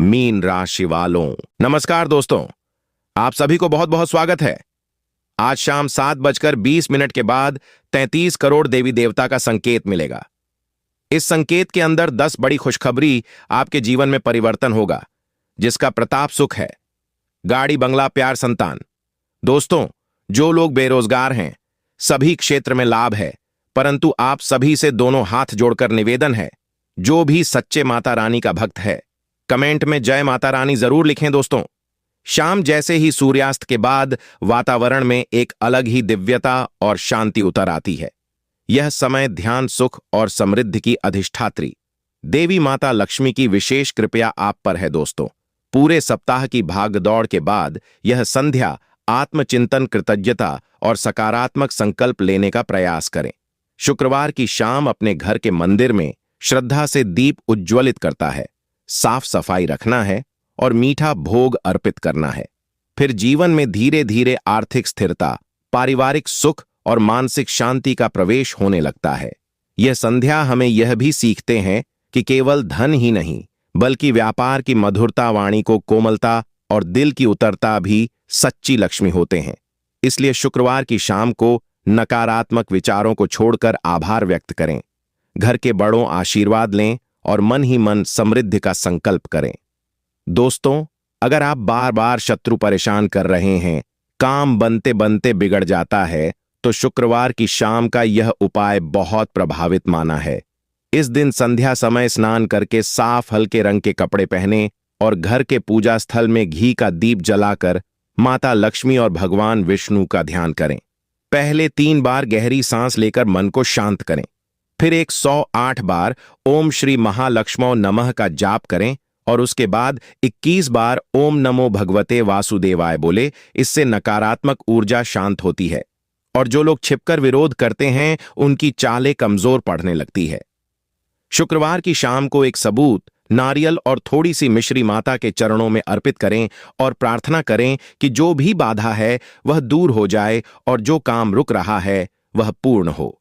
Mean राशि वालों, नमस्कार दोस्तों। आप सभी को बहुत बहुत स्वागत है। आज शाम 7:20 के बाद 33 करोड़ देवी देवता का संकेत मिलेगा। इस संकेत के अंदर 10 बड़ी खुशखबरी आपके जीवन में परिवर्तन होगा, जिसका प्रताप सुख है। गाड़ी, बंगला, प्यार, संतान। दोस्तों, जो लोग बेरोजगार हैं, सभी क्षेत्र में लाभ है, परंतु आप सभी से दोनों हाथ जोड़कर निवेदन है, जो भी सच्चे माता रानी का भक्त है, कमेंट में जय माता रानी जरूर लिखें दोस्तों। शाम जैसे ही सूर्यास्त के बाद वातावरण में एक अलग ही दिव्यता और शांति उतर आती है। यह समय ध्यान, सुख और समृद्धि की अधिष्ठात्री देवी माता लक्ष्मी की विशेष कृपया आप पर है दोस्तों। पूरे सप्ताह की भागदौड़ के बाद यह संध्या आत्मचिंतन, कृतज्ञता और सकारात्मक संकल्प लेने का प्रयास करें। शुक्रवार की शाम अपने घर के मंदिर में श्रद्धा से दीप उज्ज्वलित करता है, साफ सफाई रखना है और मीठा भोग अर्पित करना है। फिर जीवन में धीरे धीरे आर्थिक स्थिरता, पारिवारिक सुख और मानसिक शांति का प्रवेश होने लगता है। यह संध्या हमें यह भी सीखते हैं कि केवल धन ही नहीं, बल्कि व्यापार की मधुरता, वाणी को कोमलता और दिल की उतरता भी सच्ची लक्ष्मी होते हैं। इसलिए शुक्रवार की शाम को नकारात्मक विचारों को छोड़कर आभार व्यक्त करें, घर के बड़ों आशीर्वाद लें और मन ही मन समृद्धि का संकल्प करें। दोस्तों, अगर आप बार बार शत्रु परेशान कर रहे हैं, काम बनते बनते बिगड़ जाता है, तो शुक्रवार की शाम का यह उपाय बहुत प्रभावित माना है। इस दिन संध्या समय स्नान करके साफ हल्के रंग के कपड़े पहने और घर के पूजा स्थल में घी का दीप जलाकर माता लक्ष्मी और भगवान विष्णु का ध्यान करें। पहले 3 बार गहरी सांस लेकर मन को शांत करें। फिर 108 बार ओम श्री महालक्ष्मो नमः का जाप करें और उसके बाद 21 बार ओम नमो भगवते वासुदेवाय बोले। इससे नकारात्मक ऊर्जा शांत होती है और जो लोग छिपकर विरोध करते हैं, उनकी चालें कमजोर पड़ने लगती है। शुक्रवार की शाम को एक सबूत नारियल और थोड़ी सी मिश्री माता के चरणों में अर्पित करें और प्रार्थना करें कि जो भी बाधा है वह दूर हो जाए और जो काम रुक रहा है वह पूर्ण हो।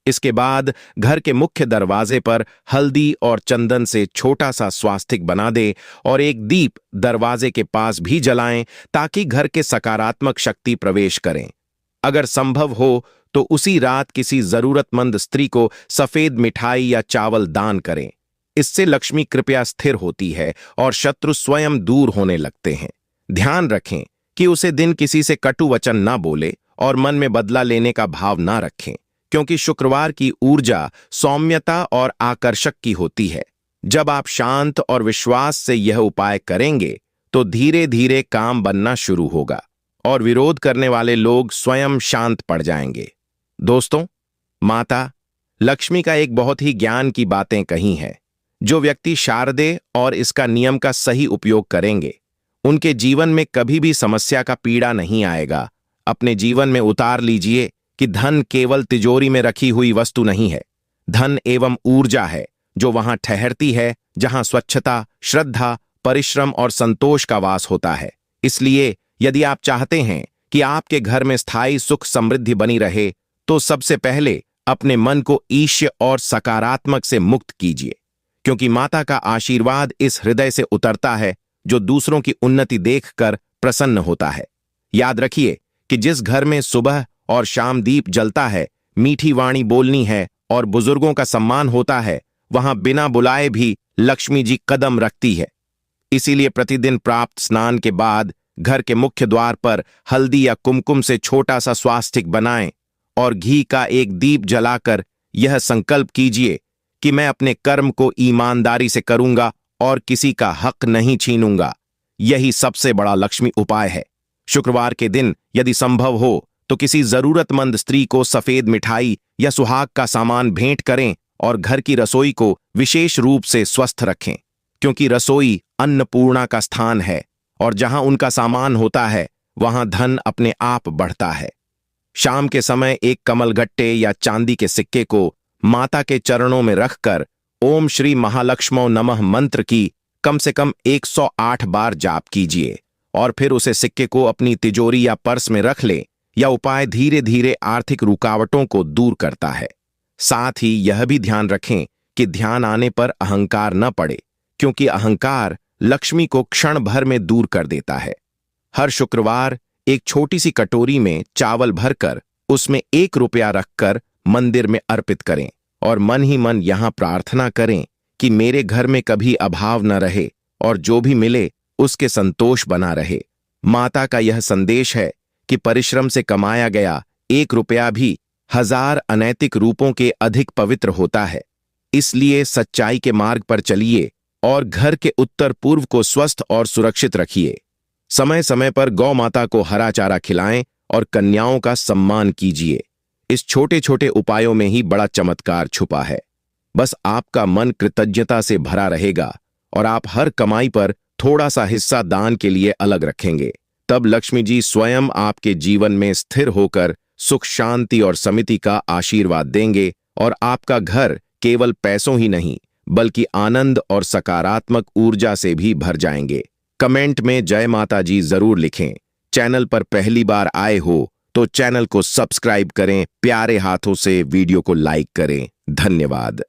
इसके बाद घर के मुख्य दरवाजे पर हल्दी और चंदन से छोटा सा स्वास्तिक बना दे और एक दीप दरवाजे के पास भी जलाएं, ताकि घर के सकारात्मक शक्ति प्रवेश करें। अगर संभव हो तो उसी रात किसी जरूरतमंद स्त्री को सफेद मिठाई या चावल दान करें। इससे लक्ष्मी कृपया स्थिर होती है और शत्रु स्वयं दूर होने लगते हैं। ध्यान रखें कि उसे दिन किसी से कटु वचन ना बोले और मन में बदला लेने का भाव ना रखें, क्योंकि शुक्रवार की ऊर्जा सौम्यता और आकर्षक की होती है। जब आप शांत और विश्वास से यह उपाय करेंगे तो धीरे धीरे काम बनना शुरू होगा और विरोध करने वाले लोग स्वयं शांत पड़ जाएंगे। दोस्तों, माता लक्ष्मी का एक बहुत ही ज्ञान की बातें कही हैं। जो व्यक्ति शारदे और इसका नियम का सही उपयोग करेंगे, उनके जीवन में कभी भी समस्या का पीड़ा नहीं आएगा। अपने जीवन में उतार लीजिए कि धन केवल तिजोरी में रखी हुई वस्तु नहीं है। धन एवं ऊर्जा है, जो वहां ठहरती है जहां स्वच्छता, श्रद्धा, परिश्रम और संतोष का वास होता है। इसलिए यदि आप चाहते हैं कि आपके घर में स्थायी सुख समृद्धि बनी रहे, तो सबसे पहले अपने मन को ईर्ष्या और सकारात्मक से मुक्त कीजिए, क्योंकि माता का आशीर्वाद इस हृदय से उतरता है जो दूसरों की उन्नति देखकर प्रसन्न होता है। याद रखिए कि जिस घर में सुबह और शाम दीप जलता है, मीठी वाणी बोलनी है और बुजुर्गों का सम्मान होता है, वहां बिना बुलाए भी लक्ष्मी जी कदम रखती है। इसीलिए प्रतिदिन प्राप्त स्नान के बाद घर के मुख्य द्वार पर हल्दी या कुमकुम से छोटा सा स्वास्तिक बनाएं और घी का एक दीप जलाकर यह संकल्प कीजिए कि मैं अपने कर्म को ईमानदारी से करूंगा और किसी का हक नहीं छीनूंगा। यही सबसे बड़ा लक्ष्मी उपाय है। शुक्रवार के दिन यदि संभव हो तो किसी जरूरतमंद स्त्री को सफेद मिठाई या सुहाग का सामान भेंट करें और घर की रसोई को विशेष रूप से स्वस्थ रखें, क्योंकि रसोई अन्नपूर्णा का स्थान है और जहां उनका सामान होता है वहां धन अपने आप बढ़ता है। शाम के समय एक कमलगट्टे या चांदी के सिक्के को माता के चरणों में रखकर ओम श्री महालक्ष्मो नमः मंत्र की कम से कम 108 बार जाप कीजिए और फिर उसे सिक्के को अपनी तिजोरी या पर्स में रख लें। यह उपाय धीरे धीरे आर्थिक रुकावटों को दूर करता है। साथ ही यह भी ध्यान रखें कि ध्यान आने पर अहंकार न पड़े, क्योंकि अहंकार लक्ष्मी को क्षण भर में दूर कर देता है। हर शुक्रवार एक छोटी सी कटोरी में चावल भरकर उसमें 1 रुपया रखकर मंदिर में अर्पित करें और मन ही मन यहां प्रार्थना करें कि मेरे घर में कभी अभाव न रहे और जो भी मिले उसके संतोष बना रहे। माता का यह संदेश है कि परिश्रम से कमाया गया 1 रुपया भी 1000 अनैतिक रूपों के अधिक पवित्र होता है। इसलिए सच्चाई के मार्ग पर चलिए और घर के उत्तर पूर्व को स्वस्थ और सुरक्षित रखिए। समय समय पर गौ माता को हरा चारा खिलाएं और कन्याओं का सम्मान कीजिए। इस छोटे छोटे उपायों में ही बड़ा चमत्कार छुपा है। बस आपका मन कृतज्ञता से भरा रहेगा और आप हर कमाई पर थोड़ा सा हिस्सा दान के लिए अलग रखेंगे। तब लक्ष्मी जी स्वयं आपके जीवन में स्थिर होकर सुख, शांति और समृद्धि का आशीर्वाद देंगे और आपका घर केवल पैसों ही नहीं बल्कि आनंद और सकारात्मक ऊर्जा से भी भर जाएंगे। कमेंट में जय माता जी जरूर लिखें। चैनल पर पहली बार आए हो तो चैनल को सब्सक्राइब करें, प्यारे हाथों से वीडियो को लाइक करें। धन्यवाद।